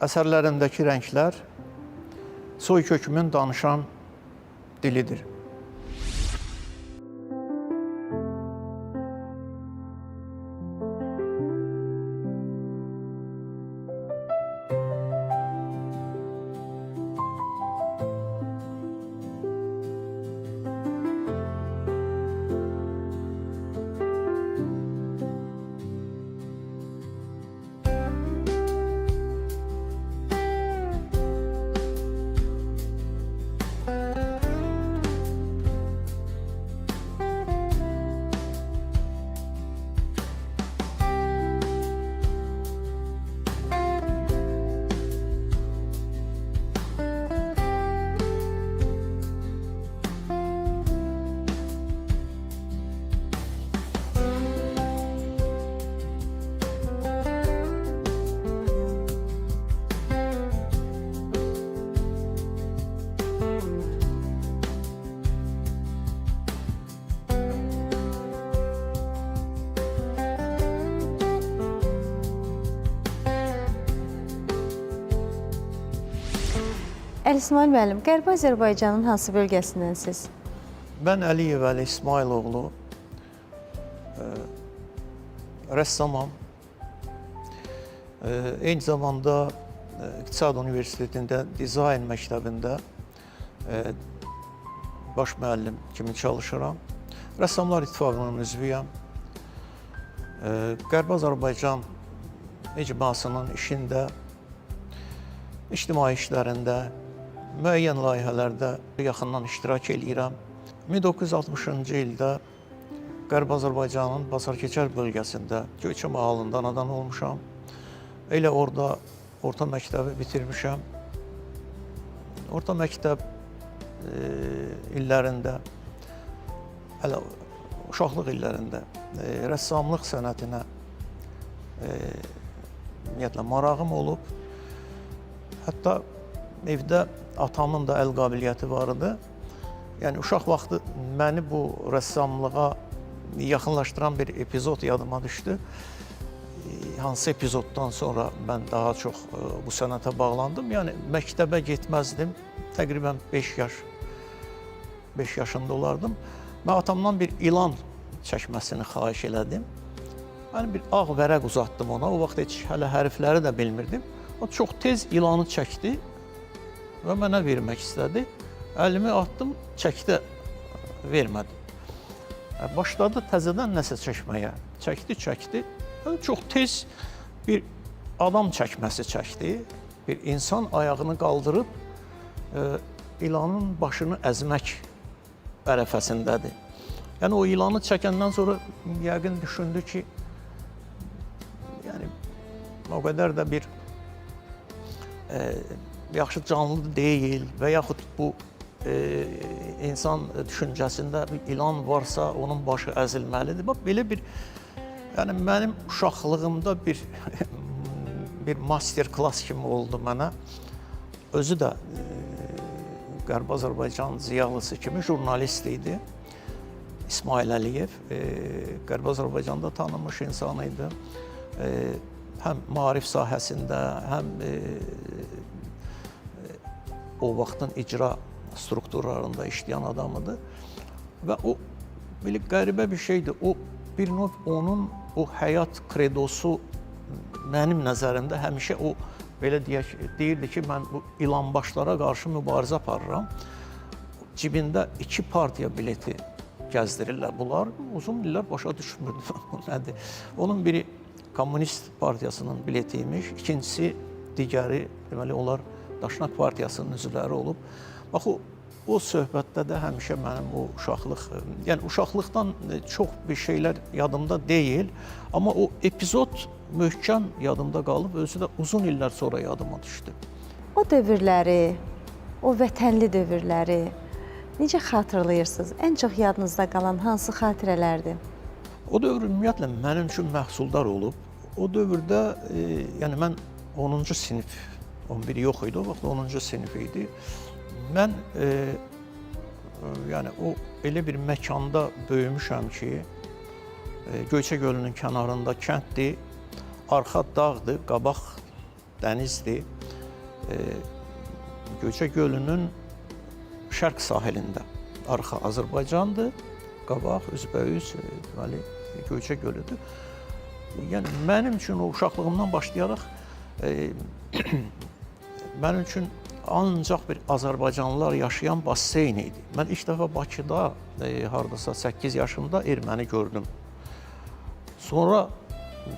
Əsərlərindəki rənglər soykökümün danışan dilidir. Əli İsmail müəllim, Qərbi Azərbaycanın hansı bölgəsindənsiz? Mən Əliyev Əli İsmailoğlu, rəssamam. Eyni zamanda İqtisad Universitetində Dizayn məktəbində baş müəllim kimi çalışıram. Rəssamlar İttifaqının üzvüyəm. Qərbi Azərbaycan icmasının işində, ictimai işlərində, müəyyən layihələrdə yaxından iştirak edirəm. 1960-cı ildə Qərbi Azərbaycanın Basarkeçər bölgəsində Göyçə mahalında anadan olmuşam. Elə orada orta məktəbi bitirmişəm. Orta məktəb illərində, hələ uşaqlıq illərində rəssamlıq sənətinə ümumiyyətlə marağım olub. Hətta evdə atamın da əl qabiliyyəti var idi. Yəni, uşaq vaxtı məni bu rəssamlığa yaxınlaşdıran bir epizod yadıma düşdü. Hansı epizoddan sonra mən daha çox bu sənətə bağlandım. Yəni, məktəbə getməzdim. Təqribən 5 yaşında olardım. Mən atamdan bir ilan çəkməsini xahiş elədim. Yəni, bir ağ vərəq uzatdım ona. O vaxt heç hələ hərfləri də bilmirdim. O çox tez ilanı çəkdi və mənə vermək istədi. Əlimi atdım, çəkdi, vermədim. Başladı təzədən nəsə çəkməyə. Çəkdi. Çox tez bir adam çəkməsi çəkdi. Bir insan ayağını qaldırıb ilanın başını əzmək ərəfəsindədir. Yəni, o ilanı çəkəndən sonra yəqin düşündü ki, yəni, o qədər də bir yaxşı canlı deyil və yaxud bu insan düşüncəsində bir ilan varsa onun başı əzilməlidir. Bax, belə bir, yəni mənim uşaqlığımda bir master klass kimi oldu mənə. Özü də Qərbi Azərbaycan ziyalısı kimi jurnalist idi. İsmail Əliyev, Qərbi Azərbaycanda tanınmış insan idi. Həm maarif sahəsində, həm o vaxtın icra strukturlarında işləyən adamıdır. Və o, belə qəribə bir şeydir. O, bir növ onun o həyat kredosu mənim nəzərimdə həmişə o, belə deyək, deyirdi ki, mən bu ilanbaşlara qarşı mübarizə aparıram. Cibində 2 partiya bileti gəzdirirlər. Bunlar uzun illər başa düşmürdü. Nədir? Onun biri Komünist Partiyasının biletiymiş, ikincisi digəri, deməli, onlar Daşnak Partiyasının üzvləri olub. Bax, o söhbətdə də həmişə mənim o uşaqlıq, yəni uşaqlıqdan çox bir şeylər yadımda deyil, amma o epizod möhkəm yadımda qalıb, özü də uzun illər sonra yadıma düşdü. O dövrləri, o vətənli dövrləri necə xatırlayırsınız? Ən çox yadınızda qalan hansı xatirələrdir? O dövr ümumiyyətlə mənim üçün məhsuldar olub. O dövrdə, yəni mən 10-cu sinif, 11 yox idi, o vaxt 10-cu sinif idi. Mən, yəni o elə bir məkanda böyümüşəm ki, Göyçə gölünün kənarında kənddir, arxa dağdır, qabaq dənizdir. Göyçə gölünün şərq sahilində. Arxa Azərbaycandır, qabaq üzbəüz deməli Göyçə gölüdür. Yəni mənim üçün o uşaqlığımdan başlayaraq mənim üçün ancaq bir Azərbaycanlılar yaşayan basseyn idi. Mən ilk dəfə Bakıda hardasa 8 yaşımda erməni gördüm. Sonra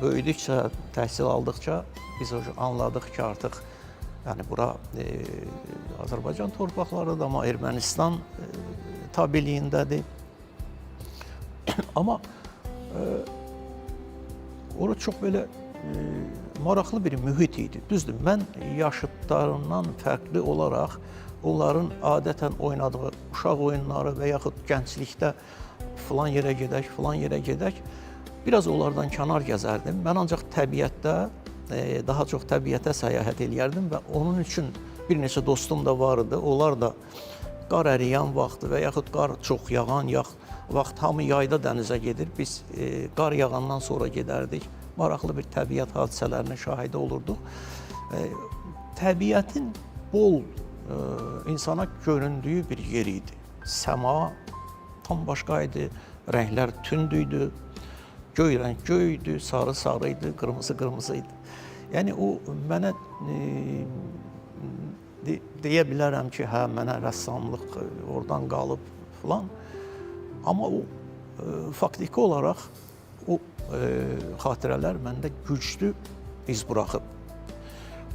böyüdükcə, təhsil aldıqca biz anladıq ki, artıq yəni bura Azərbaycan torpaqlarıdır, amma Ermənistan tabeliyindədir. Amma orada çox belə maraqlı bir mühit idi. Düzdür, mən yaşıdlarından fərqli olaraq onların adətən oynadığı uşaq oyunları və yaxud gənclikdə filan yerə gedək, filan yerə gedək, biraz onlardan kənar gəzərdim. Mən ancaq təbiətdə, daha çox təbiətə səyahət eləyərdim və onun üçün bir neçə dostum da var idi. Onlar da qar əriyən vaxtı və yaxud qar çox yağan vaxt hamı yayda dənizə gedir. Biz qar yağandan sonra gedərdik. Maraqlı bir təbiət hadisələrinin şahidi olurduq. Təbiətin bol insana göründüyü bir yer idi. Səma tam başqa idi, rənglər tündüydü, göy rəng göydü, sarı sarı idi, qırmızı qırmızı idi. Yəni o mənə deyə bilərəm ki, hə, mənə rəssamlıq oradan qalıb filan. Amma o faktiki olaraq o xatirələr məndə güclü iz buraxıb.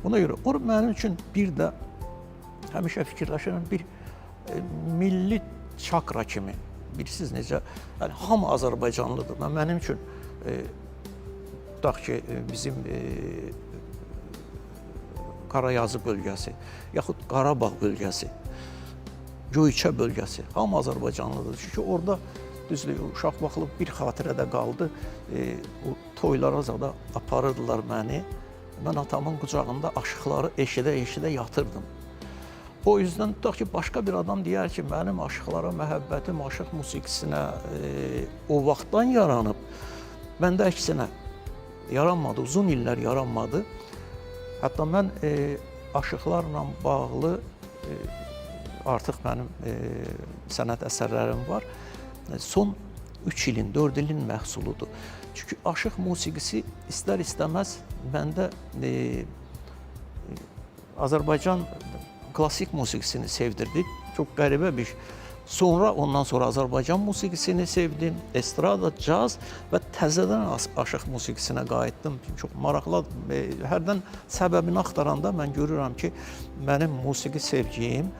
Buna görə o mənim üçün bir də həmişə fikirləşirəm bir milli çakra kimi. Bilirsiniz necə? Yəni hamı Azərbaycanlıdır. Mənim üçün tutaq ki, bizim Qarayazı bölgəsi, yaxud Qarabağ bölgəsi, Göyçə bölgəsi, hamı Azərbaycanlıdır. Çünki orada düzdür, uşaq vaxtı bir xatirədə qaldı. O toylara zada aparırdılar məni. Mən atamın qucağında aşıqları eşidə-eşidə yatırdım. O yüzden tutaq ki, başqa bir adam deyər ki, mənim aşıqlara məhəbbətim, aşıq musiqisinə o vaxtdan yaranıb. Məndə əksinə yaranmadı, uzun illər yaranmadı. Hətta mən aşıqlarla bağlı artıq mənim sənət əsərlərim var. Son 3 ilin, 4 ilin məhsuludur. Çünki aşıq musiqisi istər-istəməz məndə Azərbaycan klasik musiqisini sevdirdi. Çox qəribə bir. Ondan sonra Azərbaycan musiqisini sevdim, estrada, caz və təzədən aşıq musiqisinə qayıtdım. Çox maraqlı, hərdən səbəbini axtaranda mən görürəm ki, mənim musiqi sevgiyim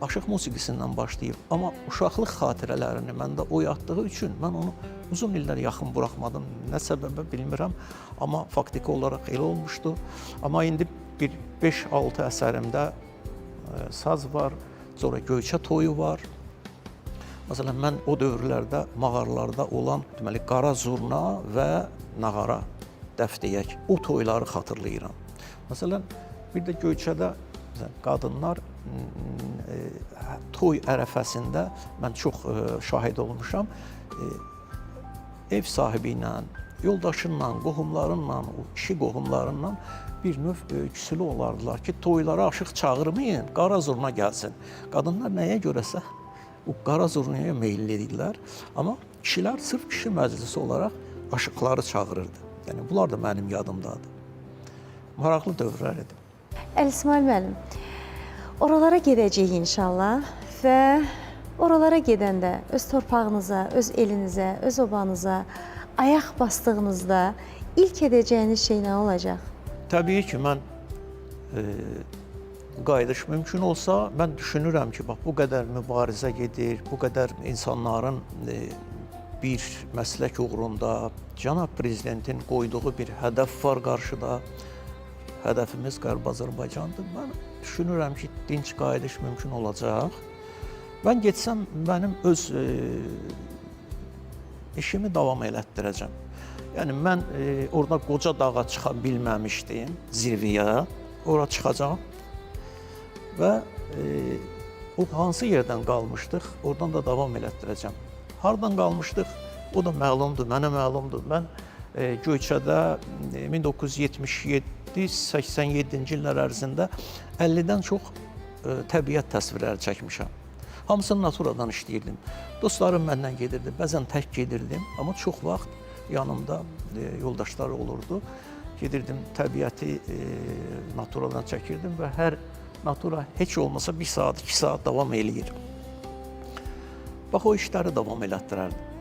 aşıq musiqisindən başlayıb. Amma uşaqlıq xatirələrini məndə oyatdığı üçün mən onu uzun illər yaxın buraxmadım. Nə səbəbə bilmirəm, amma faktiki olaraq elə olmuşdu. Amma indi bir 5-6 əsərimdə saz var, sonra Göyçə toyu var. Məsələn, mən o dövrlərdə mağaralarda olan deməli, qara zurna və nağara dəf deyək, o toyları xatırlayıram. Məsələn, bir də Göyçədə qadınlar toy ərəfəsində mən çox şahid olmuşam. Ev sahibi ilə, yoldaşınla, qohumlarınla, kişi qohumlarınla bir növ küsülü olardılar ki, toylara aşıq çağırmayın, qara zurna gəlsin. Qadınlar nəyə görəsə o qara zurnaya meyilli edirlər. Amma kişilər sırf kişi məclisi olaraq aşıqları çağırırdı. Yəni, bunlar da mənim yadımdadır. Maraqlı dövrlər idi. Əli İsmail müəllim, oralara gedəcəyik inşallah və oralara gedəndə öz torpağınıza, öz elinizə, öz obanıza ayaq bastığınızda ilk edəcəyiniz şey nə olacaq? Təbii ki, mən qayıdış mümkün olsa, mən düşünürəm ki, bax, bu qədər mübarizə gedir, bu qədər insanların bir məslək uğrunda, cənab prezidentin qoyduğu bir hədəf var qarşıda. Hədəfimiz Qərb Azərbaycandır. Mən düşünürəm ki, dinc qayıdış mümkün olacaq. Mən getsəm, mənim öz işimi davam elətdirəcəm. Yəni, mən orada qoca dağa çıxa bilməmişdim, zirviyə. Ora çıxacaq və o hansı yerdən qalmışdıq, oradan da davam elətdirəcəm. Hardan qalmışdıq, o da məlumdur, mənə məlumdur. Mən Göyçədə 1977 87-ci illər ərzində 50-dən çox təbiət təsvirləri çəkmişəm. Hamısını naturadan işləyirdim. Dostlarım məndən gedirdi, bəzən tək gedirdim, amma çox vaxt yanımda yoldaşlar olurdu. Gedirdim, təbiəti naturadan çəkirdim və hər natura heç olmasa 1 saat, 2 saat davam eləyir. Bax, o işləri davam elətdirərdim.